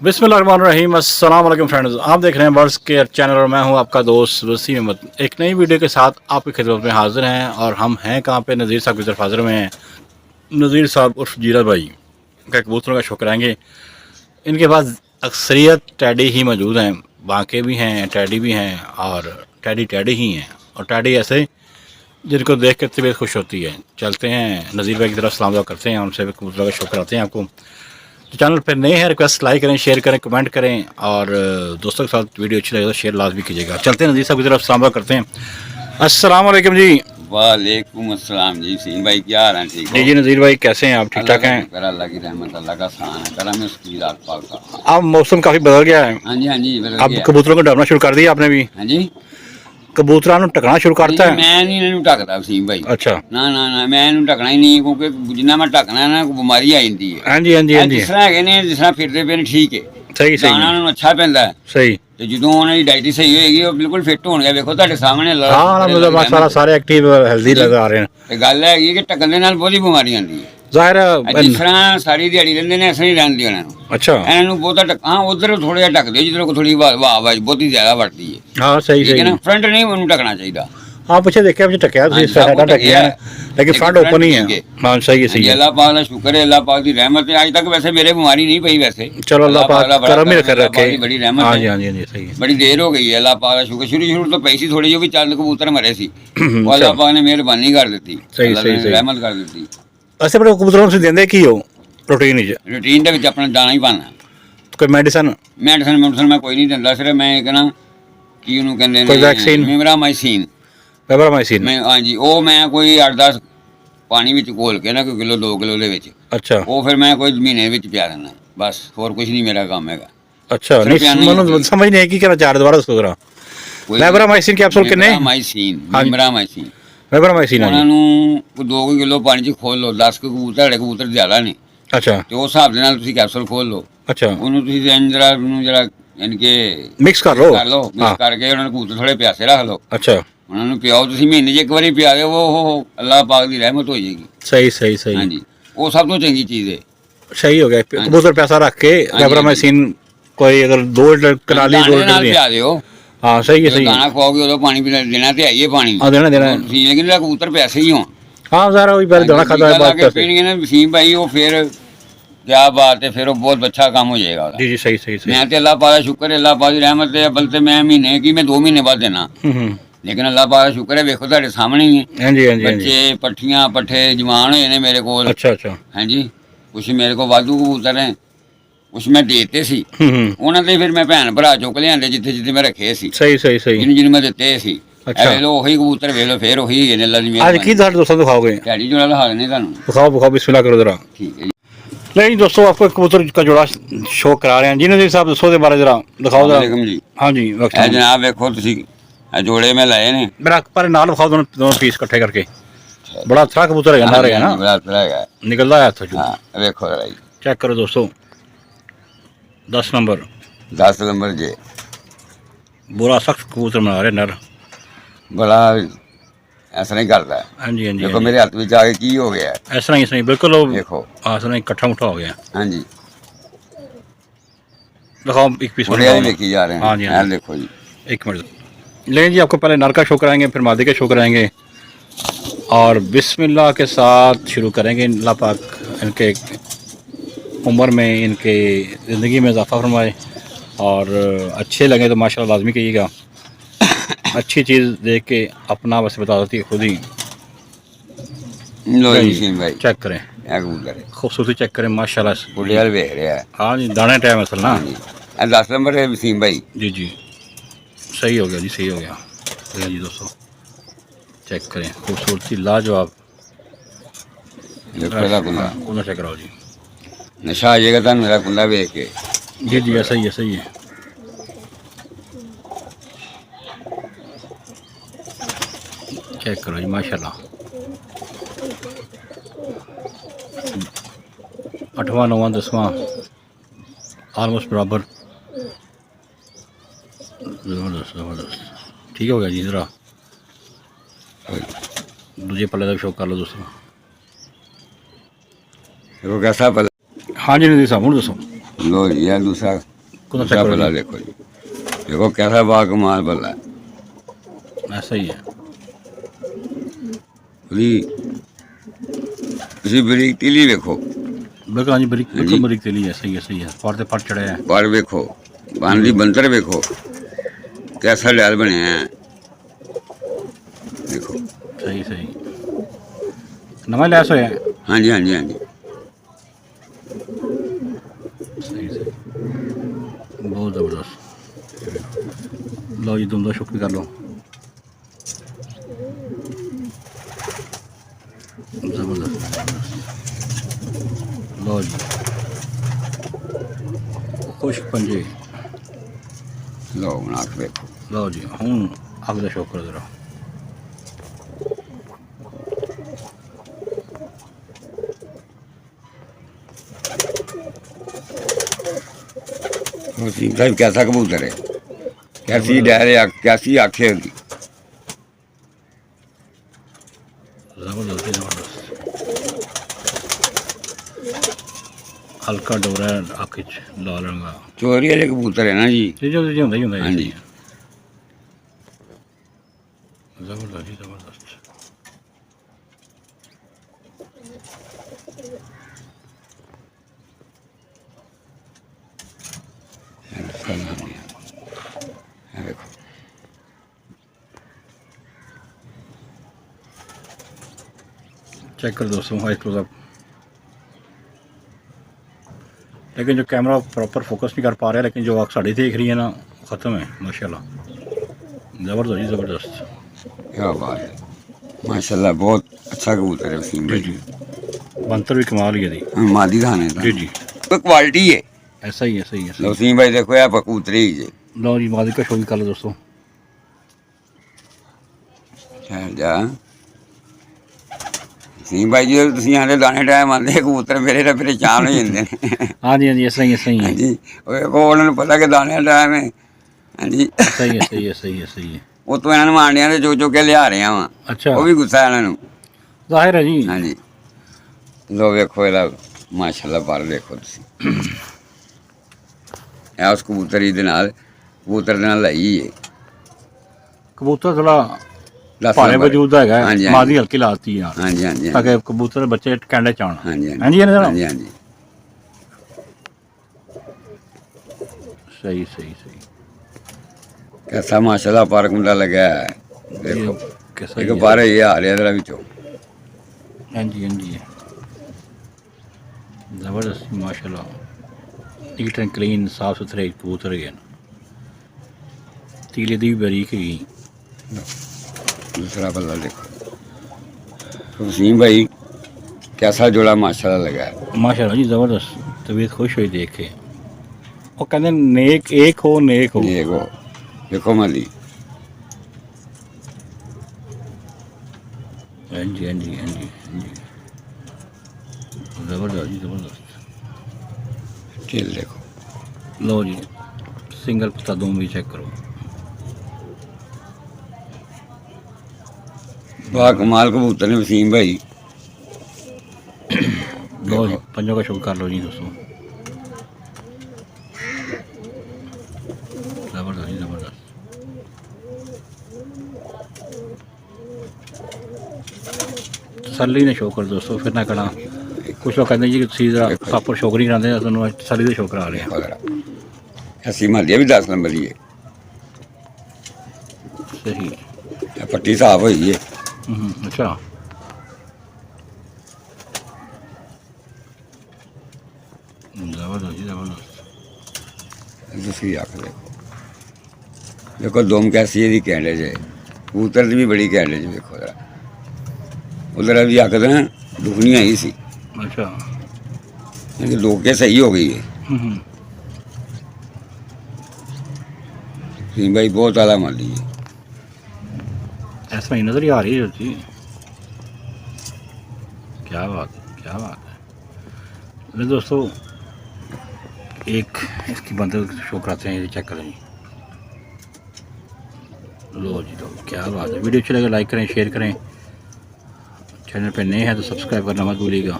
बिस्मिल्लाहिर्रहमानिर्रहीम। अस्सलाम वालेकुम फ्रेंड्स, आप देख रहे हैं बर्ड्स केयर चैनल और मैं हूं आपका दोस्त वसीम अहमद। एक नई वीडियो के साथ आपकी खिदमत में हाजिर हैं और हम हैं कहाँ पे, नज़ीर साहब की तरफ हाजिर में हैं। नज़ीर साहब उर्फ जीरा भाई का कबूतरों का शौक कराएंगे। इनके पास अक्सरियत टैडी ही मौजूद हैं, बांके भी हैं, टैडी भी हैं और टैडी ही हैं। और टैडी ऐसे जिनको देख कर तबीयत खुश होती है। चलते हैं नज़ीर भाई की तरफ, सलाम दुआ करते हैं, उनसे कबूतरों का शौक कराते हैं आपको। तो चैनल पर नए हैं, रिक्वेस्ट लाइक करें, शेयर करें, कमेंट करें और दोस्तों के साथ वीडियो अच्छी लगे तो शेयर लाजमी कीजिएगा। चलते हैं नज़ीर साहब की तरफ, सलाम करते हैं। अस्सलाम वालेकुम जी। वालेकुम अस्सलाम जी। सीन भाई क्या हाल है? ठीक हो? जी नज़ीर भाई कैसे हैं आप? ठीक ठाक हैं? अल्लाह की रहमत, अल्लाह का शान है, करम है उसकी ज़ात पाक का। अब मौसम काफ़ी बदल गया है। हाँ जी अब कबूतरों को डरना शुरू कर दिया आपने भी? हाँ जी, कबूतरों को टकना शुरू करता है? मैं नहीं इन्हें ढकता सीन भाई। अच्छा, ना ना ना, मैं इन्हें ढकना ही नहीं, क्योंकि जिन्ना मैं ढकना है ना बीमारी आ जाती है। हाँ जी हाँ जी हाँ जी, जिस तरह है ने जिस तरह फिरते पे ने ठीक है, सही सही दाना है, उन्हें अच्छा पैंदा है सही। ਤੇ ਜਦੋਂ ਉਹਨਾਂ ਦੀ ਡਾਈਟ ਸਹੀ ਹੋਏਗੀ ਉਹ ਬਿਲਕੁਲ ਫਿੱਟ ਹੋਣਗੇ। ਵੇਖੋ ਤੁਹਾਡੇ ਸਾਹਮਣੇ हाँ मतलब माशाल्लाह सारे एक्टिव हेल्दी नजर आ रहे हैं। ਤੇ ਗੱਲ ਹੈਗੀ ਹੈ ਕਿ ਟੱਕਣ ਦੇ ਨਾਲ ਬਹੁਤੀ ਬਿਮਾਰੀ ਆਉਂਦੀ ਹੈ। ਜ਼ਾਹਿਰ ਜਿਸ ਤਰ੍ਹਾਂ ਸਾਰੀ ਦਿਹਾੜੀ ਰਹਿੰਦੇ ਨੇ ਅਸਲੀ ਰਹਿੰਦੀ ਉਹਨਾਂ ਨੂੰ। अच्छा, ਇਹਨਾਂ ਨੂੰ ਬਹੁਤਾ ਹਾਂ ਉਧਰ ਥੋੜਾ ਜਿਹਾ ਢੱਕ ਦਿਓ ਜਿੱਧਰ ਥੋੜੀ ਵਾਹ ਬਹੁਤੀ ਜ਼ਿਆਦਾ ਵੜਦੀ ਹੈ। हाँ सही ਠੀਕ ਹੈ सही। ਨਾ, ਫਰੰਟ ਨਹੀਂ ਉਹਨੂੰ ਢਕਣਾ ਚਾਹੀਦਾ। हाँ पीछे देखा मुझे टकिया हाँ, सब साइड कुछ टकिया है, टकिया लेकिन फ्रंट ओपन ही है। हाँ सही है सही है। अल्लाह पाक का शुक्र है, अल्लाह पाक की रहमत है। आज तक वैसे मेरे बीमारी नहीं पई वैसे। चलो अल्लाह पाक करम ही कर रखे। बड़ी रहमत हाँ है। जी हाँ जी हाँ जी सही है। बड़ी देर हो गई है, अल्लाह पाक का शुक्र। शुरू तो पैसी थोड़ी जो भी चंद कबूतर मरे सी, वो अल्लाह पाक ने मेहरबानी कर दी, सही अल्लाह सही ने सही। रहमत कर दी। ऐसे बड़े कबूतरों से देंदे की हो प्रोटीन ही रूटीन ਦੇ ਵਿੱਚ ਆਪਣਾ ਦਾਣਾ ਹੀ ਪਾਣਾ। कोई मेडिसिन? ਮੈਡੀਸਨ ਮੈਂ ਕੋਈ ਨਹੀਂ ਦਿੰਦਾ, ਸਿਰਫ ਮੈਂ ਇੱਕ ਨਾ ਕੀ ਉਹਨੂੰ ਕਹਿੰਦੇ ਕੋਈ vaccine? ਮਿਮਰਾਮਾਈਸਿਨ। पेपरामाइसिन? ਮੈਂ ਹਾਂਜੀ ਉਹ ਮੈਂ ਕੋਈ 8-10 ਪਾਣੀ ਵਿੱਚ ਘੋਲ ਕੇ ਨਾ ਕੋਈ ਕਿਲੋ 2 ਕਿਲੋ ਦੇ ਵਿੱਚ, अच्छा ਉਹ ਫਿਰ ਮੈਂ ਕੋਈ ਮਹੀਨੇ ਵਿੱਚ ਪਿਆ ਦਿੰਦਾ ਬਸ। ਹੋਰ ਕੁਝ ਨਹੀਂ ਮੇਰਾ ਕੰਮ ਹੈਗਾ। अच्छा, सिर्फ नहीं यानी- मनो समझ नहीं है कि क्या चार दोबारा उसको करा। पेपरामाइसिन कैप्सूल कितने? हाँ जी। ਮਿਮਰਾਮਾਈਸਿਨ पेपरामाइसिन ਉਹਨਾਂ हाँ जी। ਨੂੰ 2 ਕਿਲੋ ਪਾਣੀ 'ਚ ਖੋਲ ਲਓ। 10 ਕਬੂਤਰ ਜ਼ਿਆਦਾ ਨੇ अच्छा ਤੇ ਉਸ ਹਿਸਾਬ ਦੇ ਨਾਲ ਤੁਸੀਂ ਕੈਪਸੂਲ ਖੋਲ ਲਓ। अच्छा, ਉਹਨੂੰ ਤੁਸੀਂ ਜਰਾ ਯਾਨੀ ਕਿ मिक्स कर लो। ਕਰ ਲਓ, हाँ ਮਿਕਸ ਕਰਕੇ ਉਹਨਾਂ ਨੂੰ ਕਬੂਤਰ ਥੋੜੇ ਪਿਆਸੇ ਰੱਖ ਲਓ। अच्छा, ਉਹਨਾਂ ਨੂੰ ਪਿਆਓ ਤੁਸੀਂ, ਮਹੀਨੇ 'ਚ ਇੱਕ ਵਾਰੀ ਪਿਆ ਦਿਓ, ਉਹ ਅੱਲਾਹ ਪਾਕ ਦੀ ਰਹਿਮਤ ਹੋ ਜਾਏਗੀ। सही सही सही ਹਾਂਜੀ, ਉਹ ਸਭ ਤੋਂ ਚੰਗੀ ਚੀਜ਼ ਹੈ। सही हो गया। हाँ जी। कबूतर पैसा रख के हाँ जी, पेपरामाइसिन कोई अगर 2 लीटर कनाली 2 ਦਾਣੇ ਨਾਲ लीटर ਪਿਆ ਦਿਓ। हाँ सही है ਜਦੋਂ सही है। ਦਾਣਾ ਖਵਾਓਗੇ ਉਦੋਂ ਪਾਣੀ ਦੇਣਾ ਤੇ ਆਈਏ ਪਾਣੀ। हाँ देना देना। ਤੁਸੀਂ ਲੇਕਿਨ ਜਿਹੜਾ ਕਬੂਤਰ ਪਿਆਸੇ ਹੀ ਹੋਣ। हाँ ज़रा वही पहले दाना खाता है बाद पैसे। पीएंगे ना वसीम भाई, वो फिर क्या बात है, फिर वो बहुत अच्छा काम हो जाएगा। जी जी सही सही सही। मैं तो अल्लाह पाक का शुक्र है, अल्लाह पाक की रहमत है। बल्कि मैं महीने की मैं 2 महीने बाद देना, लेकिन अल्लाह पाक का शुक्र है। देखो ਤੁਹਾਡੇ ਸਾਹਮਣੇ ਹੀ ਹੈ हाँ जी हाँ जी हाँ जी। ਬੱਚੇ, ਪੱਠੀਆਂ, ਪੱਠੇ ਜਵਾਨ ਹੋਏ ਨੇ ਮੇਰੇ ਕੋਲ। अच्छा अच्छा। हाँ जी, ਕੁਛ ਮੇਰੇ ਕੋਲ ਵਾਧੂ ਕਬੂਤਰ ਹੈ, ਕੁਛ ਮੈਂ ਦੇਤੇ ਸੀ। ਉਹਨਾਂ ਦੇ ਫਿਰ ਮੈਂ ਭੈਣ ਭਰਾ ਚੁੱਕ ਲਿਆਂਦੇ ਜਿੱਥੇ ਜਿੱਥੇ ਮੈਂ ਰੱਖੇ ਸੀ, सही सही सही। ਜਿਹਨੂੰ ਮੈਂ ਦਿੱਤੇ ਸੀ। अच्छा। ਵੇਖ ਲਓ ਉਹੀ ਕਬੂਤਰ ਵੇਖ ਲਓ, ਫਿਰ ਉਹੀ ਹੈਗੇ ਨੇ ਅੱਲਾ ਦੀ आज ਮਿਹਰਬਾਨੀ। की दाढ़ दोस्तों दिखाओगे? ਢਾਡੀ ਜੋੜਾ ਲਹਾ ਲੈਣੇ ਤੁਹਾਨੂੰ। दिखाओ दिखाओ, बिस्मिल्लाह करो जरा। ठीक है जी। नहीं दोस्तों, आपको एक कबूतर का जोड़ा शो करा रहे हैं जी। नज़ीर साहब दसो दे बारे जरा दिखाओ जरा। वालेकुम जी। हाँ जी वक्त ਇਹ ਜਨਾਬ ਵੇਖੋ ਤੁਸੀਂ, ਇਹ ਜੋੜੇ ਮੈਂ ਲਾਏ ਨੇ। मेरा पर नाल दिखाओ, दोनों दोनों पीस इकट्ठे करके। बड़ा अच्छा कबूतर है, नारे है ना, ਬੜਾ ਅੱਛਾ ਹੈਗਾ। निकलता है हाथों ਹਾਂ ਵੇਖੋ ਜਰਾ ਜੀ, चेक करो दोस्तों। 10 नंबर 10 ਨੰਬਰ ਜੇ। बुरा सख्त कबूतर बना रहे नर। ਬੜਾ ਐਸਾ ਨਹੀਂ ਕਰਦਾ। हाँ जी हाँ जी ਦੇਖੋ हाँ जी। ਮੇਰੇ ਹੱਥ ਵਿੱਚ ਆ ਕੇ ਕੀ ਹੋ ਗਿਆ ਹੈ। ऐसा नहीं बिल्कुल वो ਦੇਖੋ ऐसा नहीं इकट्ठा मुठा हो गया। ਹਾਂਜੀ, दिखाओ एक पीस ਬੁढ़िया भी देखी जा रहे हैं। हाँ जी हाँ ਇਹ ਦੇਖੋ ਜੀ, जी। एक मिनट लें जी, आपको पहले नर का शो कराएंगे, फिर मादी का शो कराएंगे और बिस्मिल्लाह के साथ शुरू करेंगे। अल्लाह पाक इनके उम्र में, इनके ज़िंदगी में इजाफ़ा फरमाए और अच्छे लगे तो माशाल्लाह लाजमी कहिएगा। अच्छी चीज़ देख के अपना बस बता देती है खुद ही। ਲੋ ਜੀ ਸਿੰਘ ਭਾਈ, चेक करें, ਇਹ ਕਬੂਤਰ ਹੈ, खूबसूरती चेक करें माशाल्लाह। ਬੁढ़िया ਵਾਲ ਵੇਖ ਰਿਹਾ ਹੈ। हाँ जी, दाने टाइम असल ना। ਹਾਂਜੀ, ਇਹ 10 ਨੰਬਰ ਹੈ ਵਸੀਮ भाई। जी जी सही हो गया जी, सही हो गया। ले जी दोस्तों चेक करें, खूबसूरती लाजवाब। ਦੇਖੋ ਇਹਦਾ ਕੁੰਡਾ, कुंदा चेक कराओ जी। ਨਸ਼ਾ ਆ ਜਾਏਗਾ ਤੁਹਾਨੂੰ ਮੇਰਾ ਕੁੰਡਾ ਵੇਖ ਕੇ। जी जी ऐसा ही है, सही है। चेक करो जी माशाल्लाह। 8वां 9वां 10वां ऑलमोस्ट बराबर। ज़बरदस्त ज़बरदस्त, ठीक हो गया जी। ज़रा दूजे पल्ले का भी शौक कर लो दोस्तों। देखो कैसा पल। हाँ जी नज़ीर साहब हूँ दसो। लो जी, ये दूसरा कौन सा दूसरा चेक पल्ला करो देखो जी, देखो कैसा बाकमाल पल्ला है। जी। ऐसा ही है। पूरी ਤੁਸੀਂ ਬਰੀਕ ਤੀਲੀ ਵੇਖੋ, बिल्कुल हाँ जी, बरीक हाँ बिल्कुल जी। बरीक तेली है। सही है, सही है। फट से फट चढ़े है। ਪਰ ਵੇਖੋ ਬਣ ਦੀ ਬੰਤਰ ਵੇਖੋ कैसा डैल ਬਣਿਆ ਹੈ देखो। सही सही। नवा लैस होया है। हाँ जी हाँ जी हाँ जी। सही सही, बहुत ज़बरदस्त। लो जी, तुम दो शुक्र कर लो। ज़बरदस्त। लो जी, खुश पंजे। ਲਓ ਬਣਾ ਕੇ ਵੇਖੋ। लो जी, हूँ अग का शुक्र जरा। वसीम साहब कैसा कबूतर है, कैसी डैल है, कैसी आँखें होगी। ज़बरदस्त ज़बरदस्त। हल्का डोरा है अख च, लाल रंग का। चोरी वाले कबूतर है ना जी। जी जी जी, होंदा ही होंदा हाँ जी। ज़बरदस्त जी ज़बरदस्त। देखो चेक कर दोस्तों, हाई क्लोजअप। लेकिन जो कैमरा प्रॉपर फोकस नहीं कर पा रहा है, लेकिन जो आप साड़ी देख रही है ना, ख़त्म है माशाल्लाह। ज़बरदस्त जी ज़बरदस्त। क्या बात है, माशाल्लाह बहुत अच्छा कबूतर है वसीम जी भाई। जी, बंतर भी कमाल ही है जी। हाँ, मादी धाने जी जी, तो क्वालिटी है। ऐसा ही है। सही है, सही है। वसीम भाई देखो यार कबूतर ही जे लो जी, मादी का शो भी कर लो दोस्तों। ठहर जा वसीम भाई जी, ਤੁਸੀਂ ਆਂਦੇ ਦਾਣੇ ਟਾਈਮ ਆਂਦੇ ਕਬੂਤਰ ਮੇਰੇ ਤਾਂ ਪਰੇਸ਼ਾਨ ਹੋ ਜਾਂਦੇ ਨੇ। हाँ जी हाँ जी, ऐसा ही है, सही है। ਹਾਂਜੀ ਉਹ ਉਹਨਾਂ ਨੂੰ ਪਤਾ ਕਿ ਦਾਣੇ ਦਾ ਟਾਈਮ ਹੈ। ਹਾਂਜੀ सही है, सही है, सही है, सही है। ਉਹ ਤੋਂ ਇਹਨਾਂ ਨੂੰ ਆਂਡਿਆਂ ਦੇ ਚੋ ਕੇ ਲਿਆ ਰਿਹਾ ਵਾਂ, अच्छा, ਉਹ ਵੀ ਗੁੱਸਾ ਇਹਨਾਂ ਨੂੰ। जाहिर है जी। ਹਾਂਜੀ ਲੋ ਵੇਖੋ ਇਹਦਾ ਮਾਸ਼ਾਅੱਲਾ ਪਰ ਦੇਖੋ ਤੁਸੀਂ ਇਹ ਉਸ ਕਬੂਤਰੀ ਦੇ ਨਾਲ ਕਬੂਤਰ ਦੇ ਨਾਲ ਲਈ ਹੈ। कबूतर थोड़ा दस भारे नंबर। वजूद है, हाँ जी, हाँ मादी जी। हल्की लाती है हाँ जी हाँ जी हाँ ताकि कबूतर बच्चे कैंडे चाण। जी हाँ जी हाँ जी है ना हाँ जनाब? जी हाँ जी। सही सही सही। कैसा माशाल्लाह पार्क मुंडा लगा है देखो। ये कैसा एक ही है। बार ये आ रहा है विचों। हाँ जी हाँ जी, ज़बरदस्त माशाल्लाह, नीट एंड क्लीन, साफ सुथरे कबूतर गए। तीले दी भी बारीक है। दूसरा बल्ला देखो तो वसीम भाई कैसा जोड़ा माशाल्लाह लगा है। माशाल्लाह जी ज़बरदस्त, तबीयत खुश हुई देख के। वो कहते हैं नेक एक हो, नेक हो। देखो देखो मली। हाँ जी हाँ जी हाँ जी हाँ जी, ज़बरदस्त जी ज़बरदस्त। चल देखो लो जी, सिंगल पत्ता दूम भी चेक करो। वाह कमाल कबूतर ने वसीम भाई। लो जी, पंजों का शुक्र कर लो जी दोस्तों। ज़बरदस्त जी ज़बरदस्त। तसल्ली ने शो कर दोस्तों, फिर ना करना। कुछ लोग कहते हैं जी कि तुसीं जरा प्रॉपर शो नहीं कराते, तुहानूं तसल्ली दे शो करा रहे हैं। देखो जरा ऐसी मालिया भी 10 नंबर ही है। सही। ये पट्टी साफ हुई है। अच्छा, ज़बरदस्त जी ज़बरदस्त। दूसरी आँख देखो देखो दोम कैसी है कैंडे जे कबूतर की भी बड़ी कैंडे जी देखो जरा। उधर अभी आख ना दुखनी आई सी, अच्छा। लेकिन दो के सही हो गई है। वसीम भाई बहुत आला माली है। ऐसा ही नज़र ही आ रही है जी। क्या बात है, क्या बात है। ले दोस्तों, एक इसकी बंदर शो कराते हैं, ये चेक करें जी। लो जी लो, क्या बात है। वीडियो अच्छी लगे लाइक करें, शेयर करें। चैनल पे नए हैं तो सब्सक्राइब करना मत भूलिएगा।